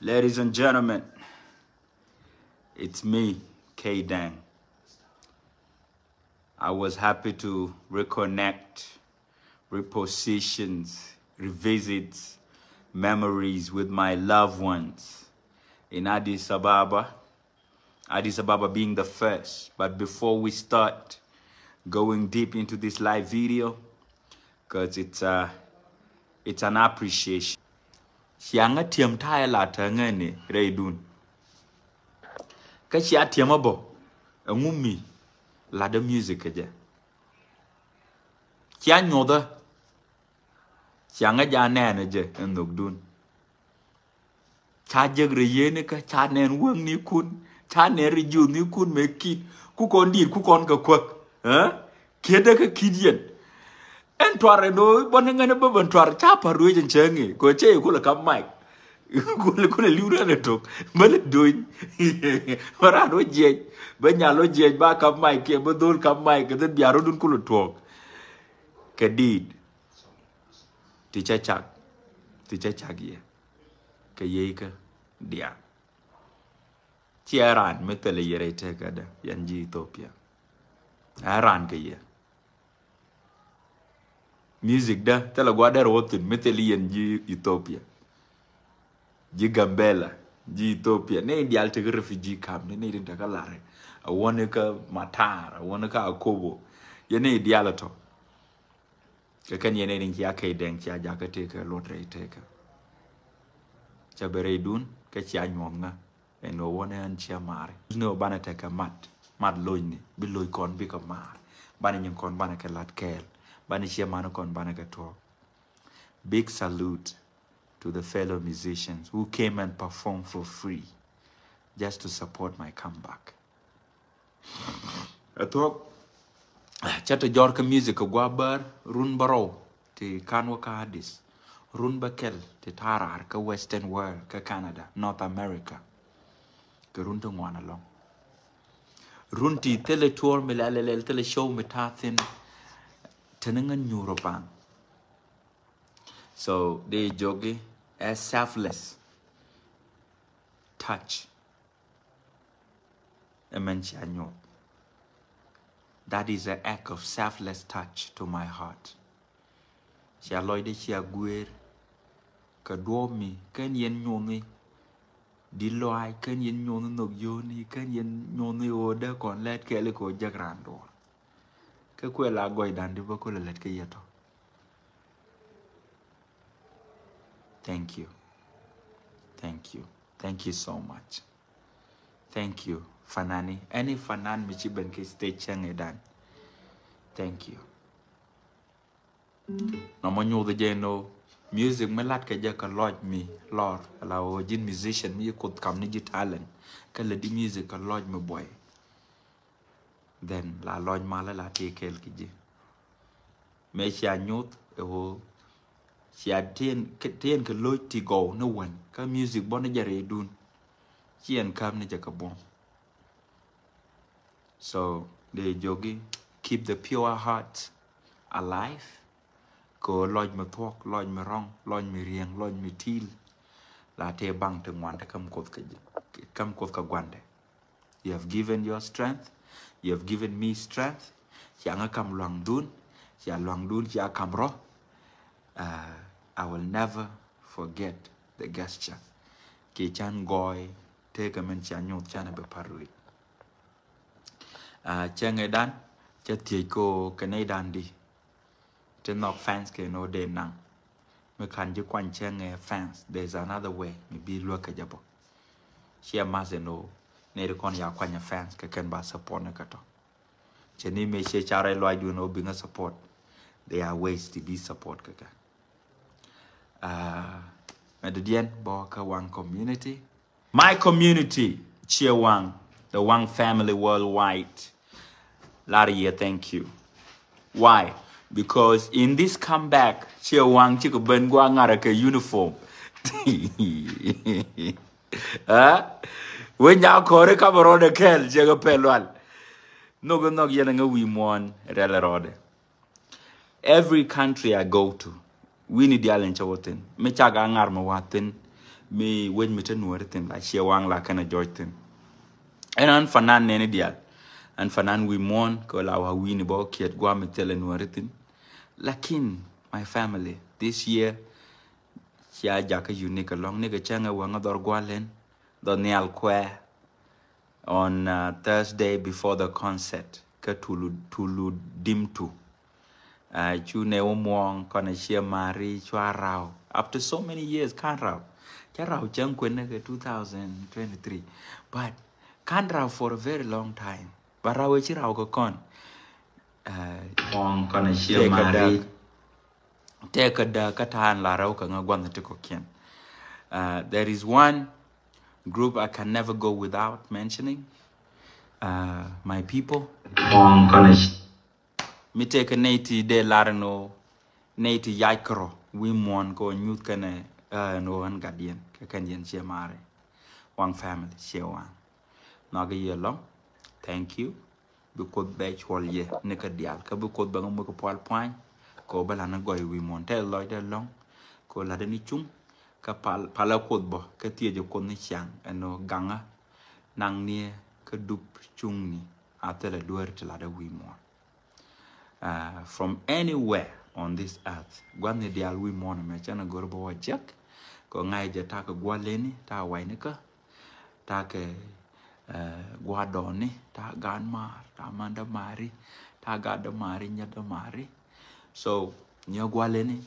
Ladies and gentlemen, it's me, K Dang. I was happy to reconnect, repositions, revisit memories with my loved ones in Addis Ababa. Addis Ababa being the first. But before we start going deep into this live video, because it's an appreciation. Sianga tiam thai la tangani reidun. Ka chia tiamabo ngumi la the music aja. Chia nyoda sianga ja nene je ndugdun. Cha jegre yene ka cha nen wang ni kun, cha nen riju ni kun me kid ku kon dir ku kon ka kwak. Keda ka kidien. En tware no bonengane babon tware cha paru jen chengi ko che ku la kam mic. Kule liura ne tok male doin ora no je ba nyalo je ba kam mic ke ba dol kam mic ke biaro dun kulu tok kadid ti chachak ye ke ye ka dia tiaran metele yere te kada yanji Ethiopia aran ke ye music da tela gwada rotin metele yanji Ethiopia ji Gambela, ji Ethiopia, ne di alte refugee camp, ne di takalare. A one ka Matar, a one ka Akobo. Ye ne di alato. Kakan ye ne din kia K Dang kia jaka teka lotre teka. Chabere dun ka chia nyonga. E no one an chia mare. No bana teka mat loyni, biloy kon bika mar. Bana nyon kon bana ka lat kel. Bana chia mano kon bana ka to. Big salute to the fellow musicians who came and performed for free just to support my comeback. I thought, chata jorka music gwabar run baro te kanwa ka hadis run bakel te tarar ka Western world ka Canada, North America ka run to ngwana long run ti tele tour milalel tele show mitathin tenengan European. So they jogi a selfless touch. That is an act of selfless touch to my heart. Shaloide chia guer kadomi kan yen nyoni diloi kan yen nyoni no yoni kan yen nyoni oda kon let kele ko jagrando. Ka kwela goy dan di bako let ke yeto. Thank you. Thank you. Thank you so much. Thank you, Fanani. Any Fanan Michiban ke stay changedan. Thank you. No manyo the jeno music melat ka jaka lodge me lord allow jin musician me could come ni talent. Ka le di music ka lodge me boy. Then la lodge mala la take kel kiji. Me chia nyot ho chia ten ke lodge ti go no one. Ka music bona jare dun. Chien kam ni jaka bon. So the jogi keep the pure heart alive. Ko lodge me talk, lodge me wrong, lodge me rieng, lodge me til. La te bang te ngwante kam koth ka gwande. You have given your strength. You have given me strength. Sianga kam luang dun. Sia luang dun sia kam ro. I will never forget the gesture. Ke chan goy take a mention nyot chan be parui. Changedan chati ko Canadian di. To knock fans ke no de nang. Me kan ju kwan change fans. There's another way. Maybe look at jabo. Shia mazeno. Ne kon ya kwanya fans ke ken ba support na kato. Cheni me she chare loy do no being a support. There are ways to be support kaka. Medudien boka Wang community. My community, Chia Wang, the Wang family worldwide. Laria, thank you. Why? Because in this comeback, Chia Wang chiko ben gwa ngara uniform. When ya kore kabarode kel jaga pelwal. No go nog yenanga we mon relerode. Every country I go to, we need the challenge watin. Me chaga ngar ma watin. me when me ten word la she wang la kana joyten en an fanan ne dial an fanan we mon ko la wa wini bo kiet gwa me telen word lakin my family this year chia jaka unique along nigga changa wanga dor gwalen do nial kwe on Thursday before the concert ka tulu dimtu chu ne omong kona shia mari chwa rao after so many years kan rao cha rao chang kwen na 2023 but kan rao for a very long time but rao chi rao ko kon mong kona shia mari take a katan la rao ka ngwan te ko ken there is one group I can never go without mentioning my people mong kona me take a native de larno native yakro we mon ko nyut kana no an guardian ka kanyen che mare one family che wan na ga yelo thank you because be chwal ye ne ka dial ka bu ko ba mo ko pal point ko bala na goy we mon te loy de long ko la de ni chung ka pala ko bo ka tie je ko ni chang no ganga nang ni ka dup chung ni atela duer te la de we mon from anywhere on this earth gwani dial we mon me chana gorbo wa jack ko ngai je ta ko gwaleni ta wai ne ka ta ke gwadoni ta gan mar ta manda mari ta ga da mari nya da mari so nyo gwaleni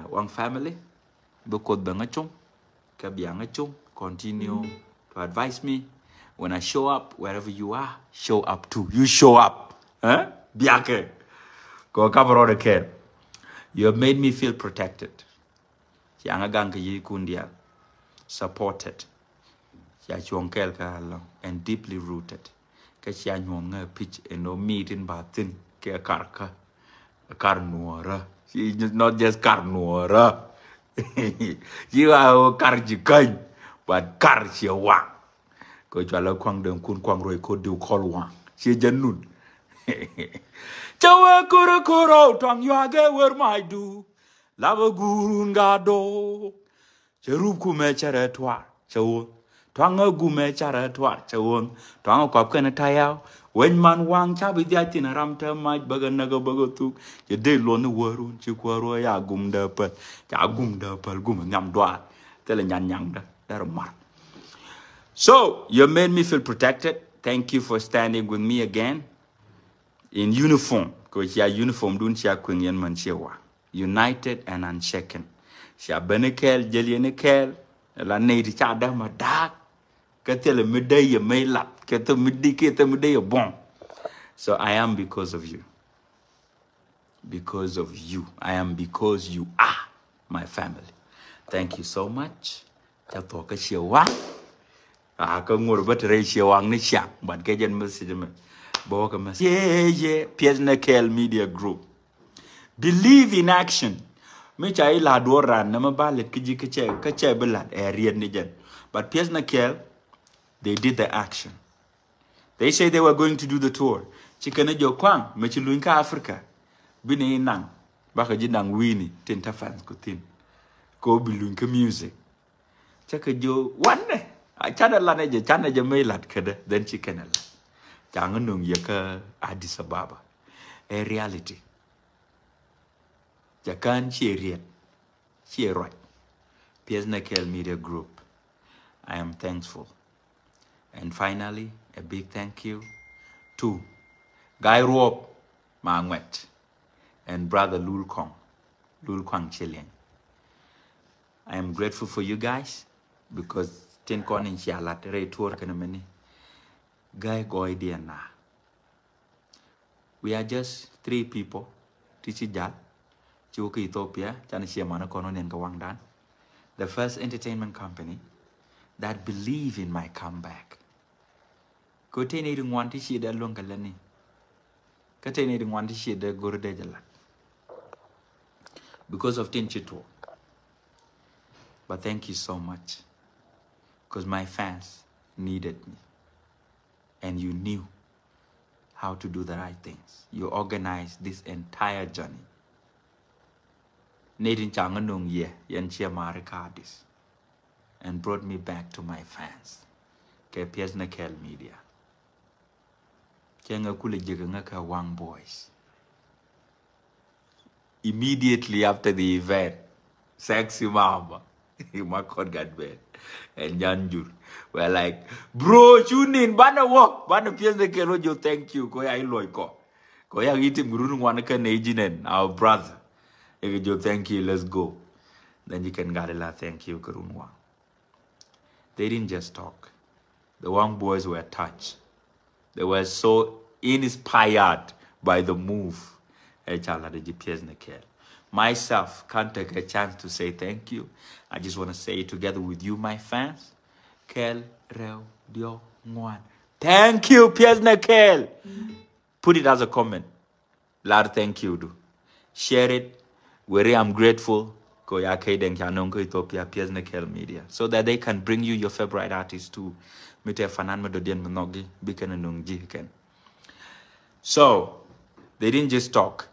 one family bu ko da ngachung ka bia ngachung continue to advise me when I show up wherever you are show up too you show up bia ke go cover the care. You have made me feel protected. Yang agang yi kundia supported. Ya chonkel ka long and deeply rooted. Ka chia nyong pitch and no meat in batin ke karka karnuara. She not just karnuara. You are karjikai but kar chia wang. Ko jala kwang dem kun kwang roi ko du kol wang. She janun. Chawa kuro tang yage wer mai du lava gurun gado cherup kume chere twar chawo twanga gume chere twar chawon twanga kop kana tayao wen man wang chabi diatin ramta maj baga naga baga tu ye de lo ne warun chi kwaro ya gumda pal cha gumda pal gum nyam dwa tele nyan nyang da dar mar. So you made me feel protected. Thank you for standing with me again in uniform, because your uniform don't share Queen Yan Manchewa. United and unshaken. Sha Benekel, Jelienekel, La Nady Chadama dark, Catella Medea Mayla, Cata Medicata Medea bon. So I am because of you. Because of you. I am because you are my family. Thank you so much. Chatoka Shewa. Come over but ratio on the shop, but get your message. Yeah, Piesna Kel Media Group. Believe in action. Micha ila dora na mabalet kiji kache belad ried nijen. But Piesna Kel, they did the action. They say they were going to do the tour. Chikana jo kwang, mechiluinka Africa. Bini nang, baka jinang wini, tinta fans kutin. Ko biluinka music. Chaka jo one day. Chana lane je chana je melat kada then chikanela. Jangan nung yaka Addis Ababa. A reality. Jakan Chiriet. Chiroi. Piesna Kel Media Group. I am thankful. And finally, a big thank you to Guy Roop Mangwet and brother Lul Kwang Chillian. I am grateful for you guys because Tin Konin Chialat Ray Tour Kanamani. Guy Goidiana. We are just 3 people. Tichijal, Chuka Ethiopia, Chanishimana Konon and Kawangdan. The first entertainment company that believe in my comeback. Containing one to see the Lungalani. Containing one to see the Gurdejala. Because of Tinchito. But thank you so much. Because my fans needed me. And you knew how to do the right things. You organized this entire journey. Nadin changanung ye yan chia marikadis. and brought me back to my fans. Ke Piers Nakel Media. Kenga kule jiganga Wang Boys. Immediately after the event, Sexy Mama, Makon got bad, and Janjur were like, bro, tune in, bana walk, bana Piers Nakel, you thank you, koya iloiko. Koya itim gurun wanaka nejinen, our brother. You thank you, let's go. Then you can Gadela, thank you, Kurunwa. They didn't just talk. The Wang Boys were touched. They were so inspired by the move. Myself can't take a chance to say thank you. I just want to say it together with you, my fans. Kel Reo Dio Nguan. Thank you, Piers Nakel. Put it as a comment. Lad, thank you. Share it. Where I'm grateful. Koya Kaden Kanongo Ethiopia Piers Nakel Media. So that they can bring you your favorite artists too. Mite Fanan Medodian Mnogi, Biken and Nungjiken. So they didn't just talk.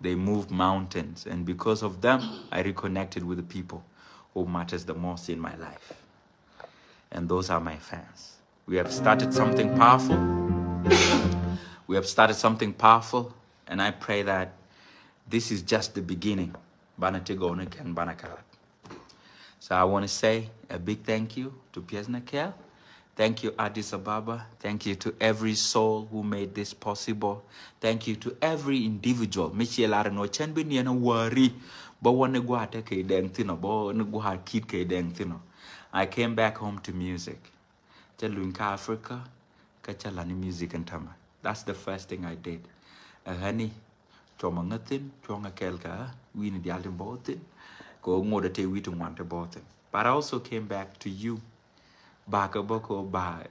They moved mountains, and because of them, I reconnected with the people who matters the most in my life. And those are my fans. We have started something powerful. We have started something powerful, and I pray that this is just the beginning. So I want to say a big thank you to Piers Nakel. Thank you, Addis Ababa. Thank you to every soul who made this possible. Thank you to every individual. I came back home to music. Africa, music and tama. That's the first thing I did. Honey, but I also came back to you. Baka boko ba